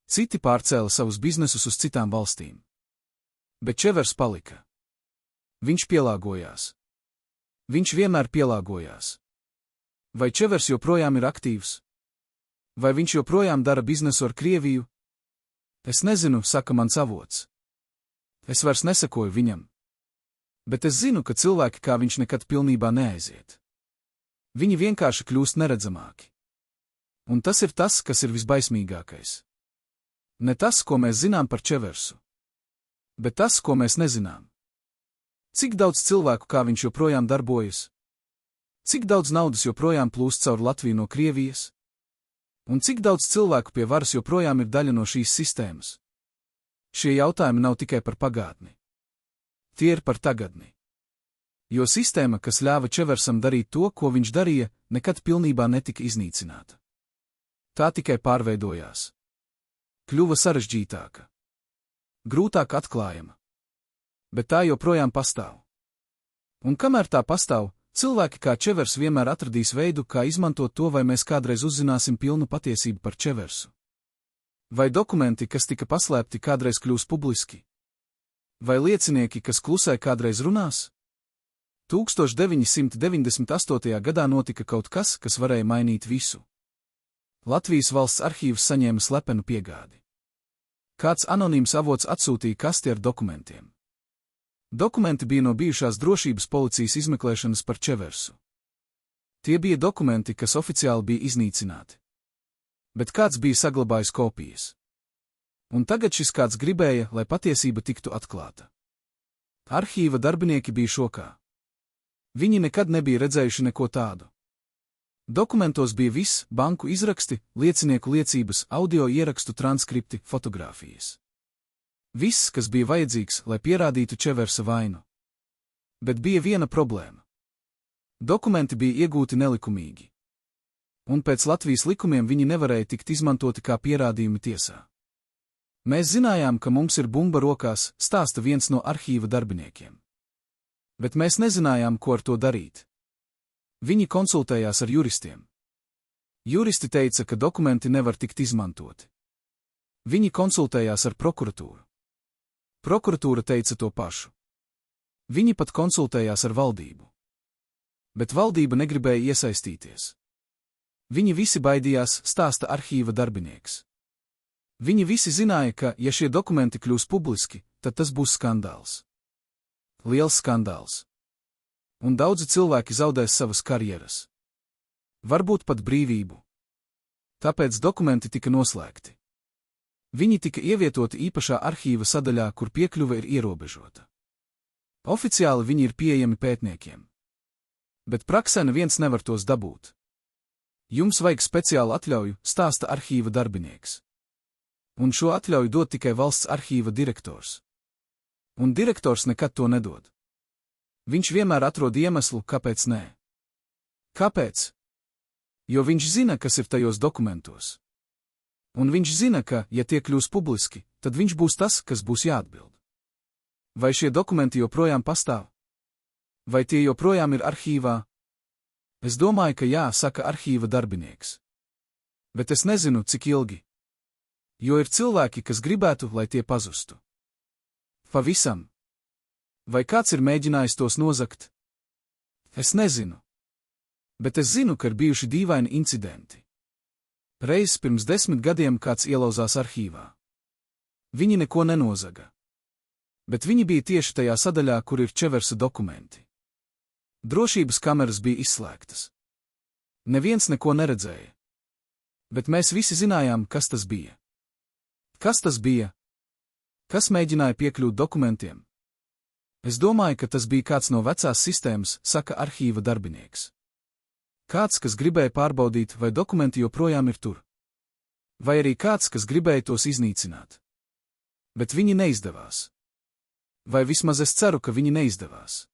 Citi pārcēla savus biznesus uz citām valstīm. Bet Čevers palika. Viņš pielāgojās. Viņš vienmēr pielāgojās. Vai Čevers joprojām ir aktīvs? Vai viņš joprojām dara biznesu ar Krieviju? Es nezinu, saka mans avots. Es vairs nesekoju viņam. Bet es zinu, ka cilvēki kā viņš nekad pilnībā neaiziet. Viņi vienkārši kļūst neredzamāki. Un tas ir tas, kas ir visbaismīgākais. Ne tas, ko mēs zinām par Čeversu. Bet tas, ko mēs nezinām. Cik daudz cilvēku kā viņš joprojām darbojas? Cik daudz naudas joprojām plūst caur Latviju no Krievijas? Un cik daudz cilvēku pie varas joprojām ir daļa no šīs sistēmas? Šie jautājumi nav tikai par pagātni. Tie ir par tagadni. Jo sistēma, kas ļāva Čeversam darīt to, ko viņš darīja, nekad pilnībā netika iznīcināta. Tā tikai pārveidojās. Kļuva sarežģītāka. Grūtāk atklājama. Bet tā joprojām pastāv. Un kamēr tā pastāv, cilvēki kā Čevers vienmēr atradīs veidu, kā izmantot to, vai mēs kādreiz uzzināsim pilnu patiesību par Čeversu. Vai dokumenti, kas tika paslēpti, kādreiz kļūs publiski? Vai liecinieki, kas klusē, kādreiz runās? 1998. gadā notika kaut kas, kas varēja mainīt visu. Latvijas valsts arhīvs saņēma slepenu piegādi. Kāds anonīms avots atsūtīja kasti ar dokumentiem. Dokumenti bija no bijušās drošības policijas izmeklēšanas par Čeversu. Tie bija dokumenti, kas oficiāli bija iznīcināti. Bet kāds bija saglabājis kopijas. Un tagad šis kāds gribēja, lai patiesība tiktu atklāta. Arhīva darbinieki bija šokā. Viņi nekad nebija redzējuši neko tādu. Dokumentos bija viss, banku izraksti, liecinieku liecības, audio ierakstu transkripti, fotogrāfijas. Viss, kas bija vajadzīgs, lai pierādītu Čeversa vainu. Bet bija viena problēma. Dokumenti bija iegūti nelikumīgi. Un pēc Latvijas likumiem viņi nevarēja tikt izmantoti kā pierādījumi tiesā. Mēs zinājām, ka mums ir bumba rokās, stāsta viens no arhīva darbiniekiem. Bet mēs nezinājām, ko ar to darīt. Viņi konsultējās ar juristiem. Juristi teica, ka dokumenti nevar tikt izmantoti. Viņi konsultējās ar prokuratūru. Prokuratūra teica to pašu. Viņi pat konsultējās ar valdību. Bet valdība negribēja iesaistīties. Viņi visi baidījās, stāsta arhīva darbinieks. Viņi visi zināja, ka, ja šie dokumenti kļūs publiski, tad tas būs skandāls. Liels skandāls. Un daudzi cilvēki zaudēs savas karjeras. Varbūt pat brīvību. Tāpēc dokumenti tika noslēgti. Viņi tika ievietoti īpašā arhīva sadaļā, kur piekļuve ir ierobežota. Oficiāli viņi ir pieejami pētniekiem. Bet praksē neviens nevar tos dabūt. Jums vajag speciālu atļauju, stāsta arhīva darbinieks. Un šo atļauju dod tikai valsts arhīva direktors. Un direktors nekad to nedod. Viņš vienmēr atrod iemeslu, kāpēc nē. Kāpēc? Jo viņš zina, kas ir tajos dokumentos. Un viņš zina, ka, ja tie kļūs publiski, tad viņš būs tas, kas būs jāatbild. Vai šie dokumenti joprojām pastāv? Vai tie joprojām ir arhīvā? Es domāju, ka jā, saka arhīva darbinieks. Bet es nezinu, cik ilgi. Jo ir cilvēki, kas gribētu, lai tie pazustu. Pavisam. Vai kāds ir mēģinājis tos nozagt? Es nezinu. Bet es zinu, ka ir bijuši dīvaini incidenti. Reiz pirms 10 gadiem kāds ielauzās arhīvā. Viņi neko nenozaga. Bet viņi bija tieši tajā sadaļā, kur ir Čeversa dokumenti. Drošības kameras bija izslēgtas. Neviens neko neredzēja. Bet mēs visi zinājām, kas tas bija. Kas tas bija? Kas mēģināja piekļūt dokumentiem? Es domāju, ka tas bija kāds no vecās sistēmas, saka arhīva darbinieks. Kāds, kas gribēja pārbaudīt, vai dokumenti joprojām ir tur. Vai arī kāds, kas gribēja tos iznīcināt. Bet viņi neizdevās. Vai vismaz es ceru, ka viņi neizdevās.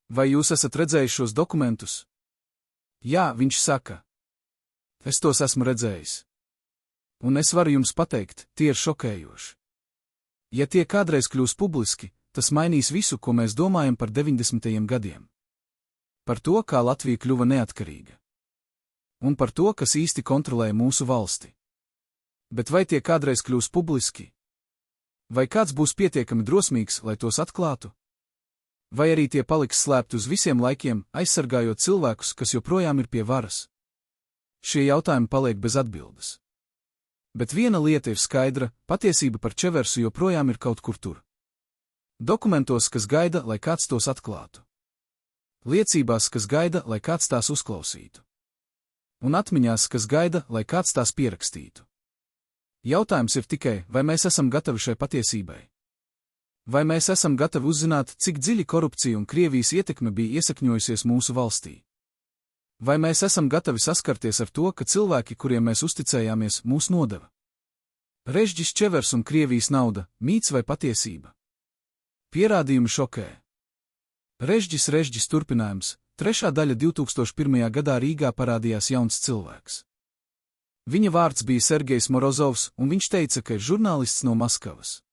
Vai jūs esat redzējuši šos dokumentus? Jā, viņš saka. Es tos esmu redzējis. Un es varu jums pateikt, tie ir šokējoši. Ja tie kādreiz kļūs publiski, tas mainīs visu, ko mēs domājam par 90. gadiem. Par to, kā Latvija kļuva neatkarīga. Un par to, kas īsti kontrolēja mūsu valsti. Bet vai tie kādreiz kļūs publiski? Vai kāds būs pietiekami drosmīgs, lai tos atklātu? Vai arī tie paliks slēpti uz visiem laikiem, aizsargājot cilvēkus, kas joprojām ir pie varas? Šie jautājumi paliek bez atbildes. Bet viena lieta ir skaidra, patiesība par Čeversu joprojām ir kaut kur tur. Dokumentos, kas gaida, lai kāds tos atklātu. Liecībās, kas gaida, lai kāds tās uzklausītu. Un atmiņās, kas gaida, lai kāds tās pierakstītu. Jautājums ir tikai, vai mēs esam gatavi šai patiesībai? Vai mēs esam gatavi uzzināt, cik dziļi korupcija un Krievijas ietekme bija iesakņojusies mūsu valstī? Vai mēs esam gatavi saskarties ar to, ka cilvēki, kuriem mēs uzticējāmies, mūs nodeva? Režģis Čevers un Krievijas nauda, mīts vai patiesība? Pierādījumi šokē. Režģis turpinājums, 3. daļa 2001. gadā Rīgā parādījās jauns cilvēks. Viņa vārds bija Sergejs Morozovs, un viņš teica, ka ir žurnālists no Maskavas.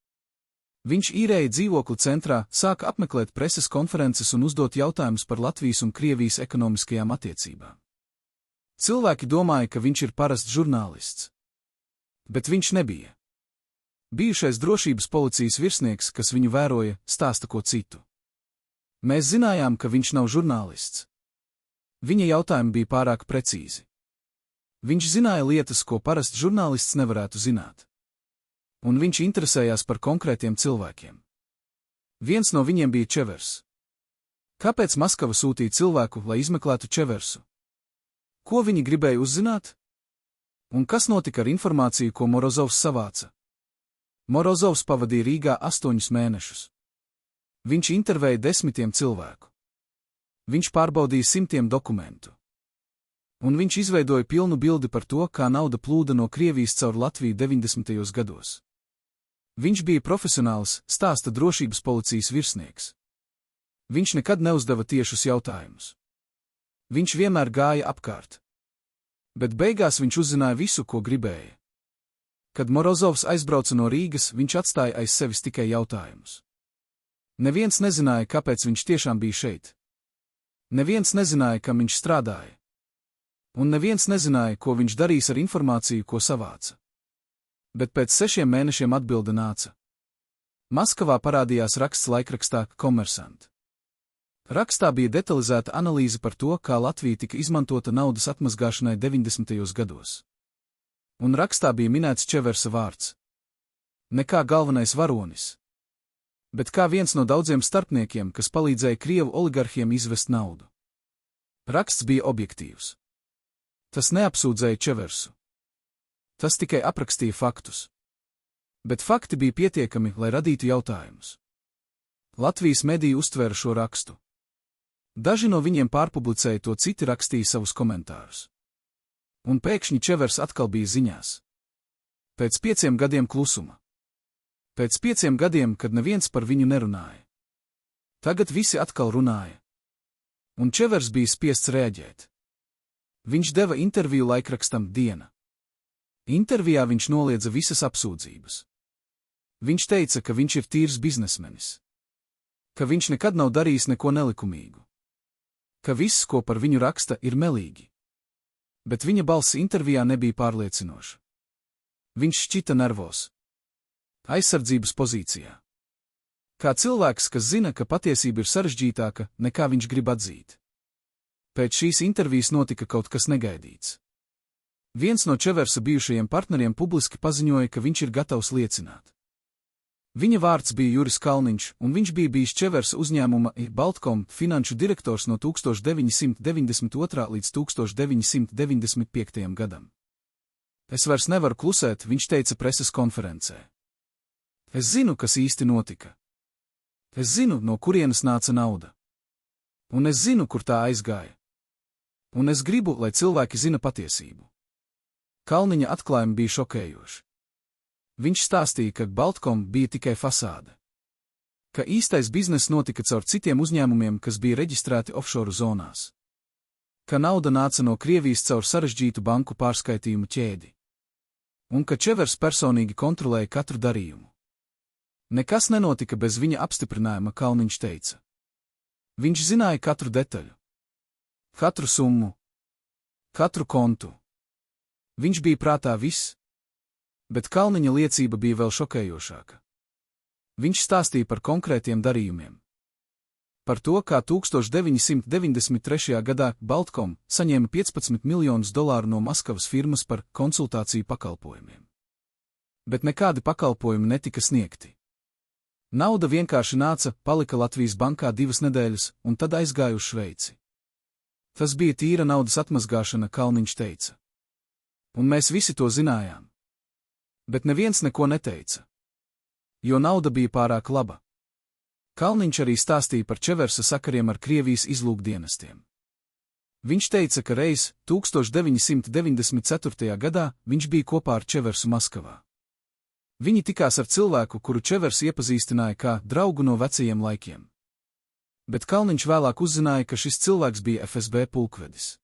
Viņš īrēja dzīvokli centrā, sāka apmeklēt preses konferences un uzdot jautājumus par Latvijas un Krievijas ekonomiskajām attiecībām. Cilvēki domāja, ka viņš ir parasts žurnālists. Bet viņš nebija. Bijušais drošības policijas virsnieks, kas viņu vēroja, stāsta ko citu. Mēs zinājām, ka viņš nav žurnālists. Viņa jautājumi bija pārāk precīzi. Viņš zināja lietas, ko parasts žurnālists nevarētu zināt. Un viņš interesējās par konkrētiem cilvēkiem. Viens no viņiem bija Čevers. Kāpēc Maskava sūtīja cilvēku, lai izmeklētu Čeversu? Ko viņi gribēja uzzināt? Un kas notika ar informāciju, ko Morozovs savāca? Morozovs pavadīja Rīgā 8 mēnešus. Viņš intervēja 10 cilvēku. Viņš pārbaudīja 100 dokumentu. Un viņš izveidoja pilnu bildi par to, kā nauda plūda no Krievijas caur Latviju 90. gados. Viņš bija profesionāls, stāsta drošības policijas virsnieks. Viņš nekad neuzdeva tiešus jautājumus. Viņš vienmēr gāja apkārt. Bet beigās viņš uzzināja visu, ko gribēja. Kad Morozovs aizbrauca no Rīgas, viņš atstāja aiz sevis tikai jautājumus. Neviens nezināja, kāpēc viņš tiešām bija šeit. Neviens nezināja, kam viņš strādāja. Un neviens nezināja, ko viņš darīs ar informāciju, ko savāca. Bet pēc 6 mēnešiem atbilde nāca. Maskavā parādījās raksts laikrakstā Komersant. Rakstā bija detalizēta analīze par to, kā Latvija tika izmantota naudas atmazgāšanai 90. gados. Un rakstā bija minēts Čeversa vārds. Ne kā galvenais varonis, bet kā viens no daudziem starpniekiem, kas palīdzēja Krievu oligarhiem izvest naudu. Raksts bija objektīvs. Tas neapsūdzēja Čeversu. Tas tikai aprakstīja faktus. Bet fakti bija pietiekami, lai radītu jautājumus. Latvijas mediji uztvēra šo rakstu. Daži no viņiem pārpublicēja to, citi rakstīja savus komentārus. Un pēkšņi Čevers atkal bija ziņās. Pēc 5 gadiem klusuma. Pēc 5 gadiem, kad neviens par viņu nerunāja. Tagad visi atkal runāja. Un Čevers bija spiests rēģēt. Viņš deva interviju laikrakstam Diena. Intervijā viņš noliedza visas apsūdzības. Viņš teica, ka viņš ir tīrs biznesmenis. Ka viņš nekad nav darījis neko nelikumīgu. Ka viss, ko par viņu raksta, ir melīgi. Bet viņa balss intervijā nebija pārliecinoša. Viņš šķita nervos. Aizsardzības pozīcijā. Kā cilvēks, kas zina, ka patiesība ir sarežģītāka, nekā viņš grib atzīt. Pēc šīs intervijas notika kaut kas negaidīts. Viens no Čeversa bijušajiem partneriem publiski paziņoja, ka viņš ir gatavs liecināt. Viņa vārds bija Juris Kalniņš, un viņš bija bijis Čeversa uzņēmuma Baltkom finanšu direktors no 1992. līdz 1995. gadam. Es vairs nevaru klusēt, viņš teica preses konferencē. Es zinu, kas īsti notika. Es zinu, no kurienes nāca nauda. Un es zinu, kur tā aizgāja. Un es gribu, lai cilvēki zina patiesību. Kalniņa atklājumi bija šokējoši. Viņš stāstīja, ka Baltkom bija tikai fasāde. Ka īstais bizness notika caur citiem uzņēmumiem, kas bija reģistrēti offshore zonās. Ka nauda nāca no Krievijas caur sarežģītu banku pārskaitījumu ķēdi. Un ka Čevers personīgi kontrolēja katru darījumu. Nekas nenotika bez viņa apstiprinājuma, Kalniņš teica. Viņš zināja katru detaļu. Katru summu. Katru kontu. Viņš bija prātā viss. Bet Kalniņa liecība bija vēl šokējošāka. Viņš stāstīja par konkrētiem darījumiem. Par to, kā 1993. gadā Baltkom saņēma $15 miljonus no Maskavas firmas par konsultāciju pakalpojumiem. Bet nekādi pakalpojumi netika sniegti. Nauda vienkārši nāca, palika Latvijas bankā 2 nedēļas, un tad aizgāja uz Šveici. Tas bija tīra naudas atmazgāšana, Kalniņš teica. Un mēs visi to zinājām. Bet neviens neko neteica. Jo nauda bija pārāk laba. Kalniņš arī stāstīja par Čeversa sakariem ar Krievijas izlūkdienestiem. Viņš teica, ka reiz 1994. gadā viņš bija kopā ar Čeversu Maskavā. Viņi tikās ar cilvēku, kuru Čevers iepazīstināja kā draugu no vecajiem laikiem. Bet Kalniņš vēlāk uzzināja, ka šis cilvēks bija FSB pulkvedis.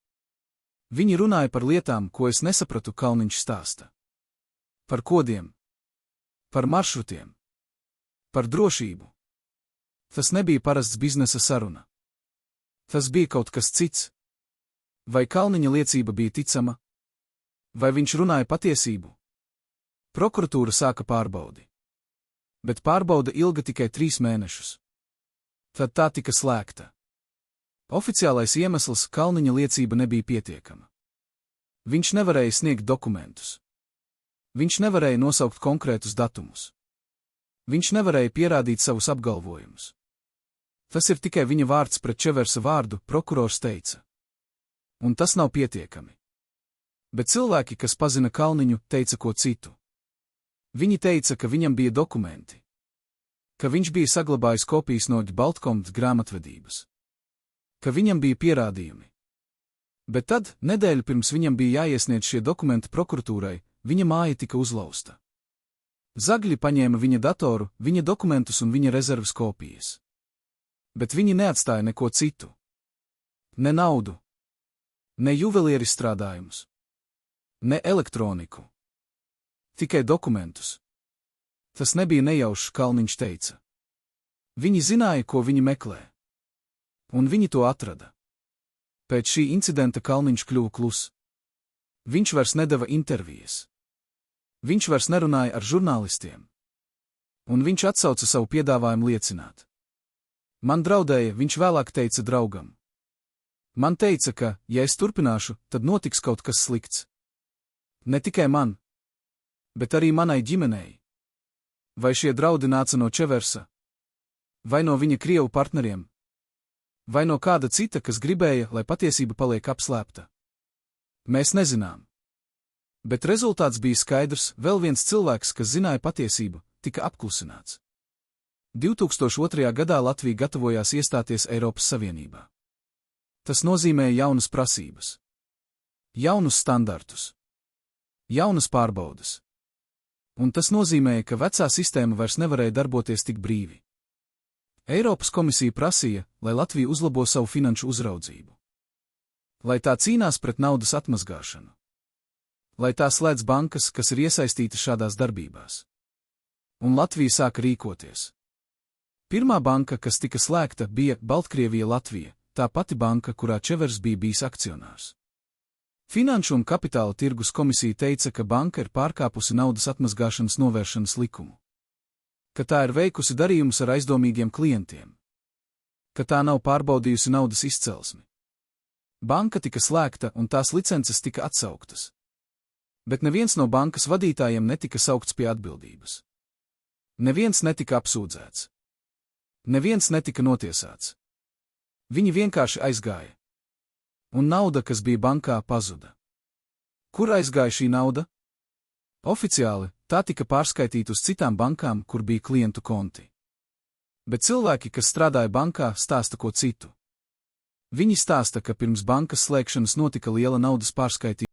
Viņi runāja par lietām, ko es nesapratu, Kalniņš stāsta. Par kodiem. Par maršrutiem. Par drošību. Tas nebija parasts biznesa saruna. Tas bija kaut kas cits. Vai Kalniņa liecība bija ticama? Vai viņš runāja patiesību? Prokuratūra sāka pārbaudi. Bet pārbauda ilga tikai 3 mēnešus. Tad tā tika slēgta. Oficiālais iemesls - Kalniņa liecība nebija pietiekama. Viņš nevarēja sniegt dokumentus. Viņš nevarēja nosaukt konkrētus datumus. Viņš nevarēja pierādīt savus apgalvojumus. Tas ir tikai viņa vārds pret Čeversa vārdu, prokurors teica. Un tas nav pietiekami. Bet cilvēki, kas pazina Kalniņu, teica ko citu. Viņi teica, ka viņam bija dokumenti. Ka viņš bija saglabājis kopijas no Baltkom grāmatvedības. Ka viņam bija pierādījumi. Bet tad, nedēļu pirms viņam bija jāiesniedz šie dokumenti prokuratūrai, viņa māja tika uzlausta. Zagļi paņēma viņa datoru, viņa dokumentus un viņa rezerves kopijas. Bet viņi neatstāja neko citu. Ne naudu. Ne juvelieru izstrādājumus. Ne elektroniku. Tikai dokumentus. Tas nebija nejaušs, Kalniņš teica. Viņi zināja, ko viņi meklē. Un viņi to atrada. Pēc šī incidenta Kalniņš kļuva kluss. Viņš vairs nedeva intervijas. Viņš vairs nerunāja ar žurnālistiem. Un viņš atsauca savu piedāvājumu liecināt. Man draudēja, viņš vēlāk teica draugam. Man teica, ka, ja es turpināšu, tad notiks kaut kas slikts. Ne tikai man, bet arī manai ģimenei. Vai šie draudi nāca no Čeversa? Vai no viņa krievu partneriem? Vai no kāda cita, kas gribēja, lai patiesība paliek apslēpta? Mēs nezinām. Bet rezultāts bija skaidrs, vēl viens cilvēks, kas zināja patiesību, tika apklusināts. 2002. gadā Latvija gatavojās iestāties Eiropas Savienībā. Tas nozīmēja jaunas prasības, jaunus standartus, jaunas pārbaudas. Un tas nozīmēja, ka vecā sistēma vairs nevarēja darboties tik brīvi. Eiropas komisija prasīja, lai Latvija uzlabo savu finanšu uzraudzību. Lai tā cīnās pret naudas atmazgāšanu. Lai tā slēdz bankas, kas ir iesaistītas šādās darbībās. Un Latvija sāka rīkoties. Pirmā banka, kas tika slēgta, bija Baltkrievija Latvija, tā pati banka, kurā Čevers bija bijis akcionārs. Finanšu un kapitāla tirgus komisija teica, ka banka ir pārkāpusi naudas atmazgāšanas novēršanas likumu. Ka tā ir veikusi darījumus ar aizdomīgiem klientiem. Ka tā nav pārbaudījusi naudas izcelsmi. Banka tika slēgta un tās licences tika atsauktas. Bet neviens no bankas vadītājiem netika saukts pie atbildības. Neviens netika apsūdzēts. Neviens netika notiesāts. Viņi vienkārši aizgāja. Un nauda, kas bija bankā, pazuda. Kur aizgāja šī nauda? Oficiāli tā tika pārskaitīta uz citām bankām, kur bija klientu konti. Bet cilvēki, kas strādāja bankā, stāsta ko citu. Viņi stāsta, ka pirms bankas slēgšanas notika liela naudas pārskaitīšana.